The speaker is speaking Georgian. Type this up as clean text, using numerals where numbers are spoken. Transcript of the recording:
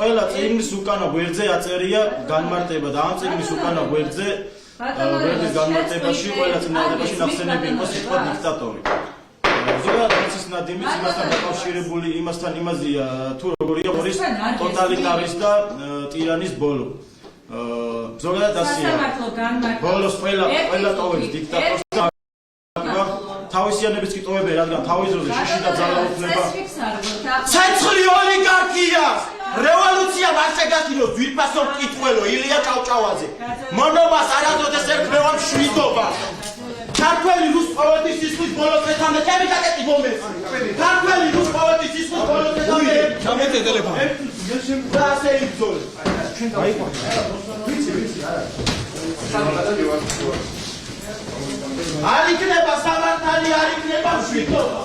ყველა წიგნის უკანა გვერდზე აწერია განმარტება და ამ წიგნის უკანა გვერდზე გვერდის განმარტებაში ყველა წინადადებაში ნახსენები იყო სიტყვა დიქტატორი. ზოგადად ის ნადიმიც იმასთან დაკავშირებული იმასთან იმაზეა თუ როგორია არის ტოტალიტარის და ტირანის ბოლო. ზოგადად ასია. ბოლოს ყველა ტოვებს დიქტატორს და თავისიანების კი ტოვებენ, რადგან თავის დროზე შიში და ძალაუფლება. ცეცხლი ოლიგარქია! რევოლუცია მარსეგაშინო ძვირფასო მკითხველო ილია ჭავჭავაძე. მონობას არადოდეს ერქმევა მშვიდობა. ქართველი რუს პოეტის სისხლის ბოლოს მეთამდე ჩემი კაკეტი მომეც. ქართველი რუს პოეტის სისხლის ბოლოს მეთამდე ჩამეთე ტელეფონი. და ასე იბრძოლე. არ იქნება სამართალი, არ იქნება მშვიდობა.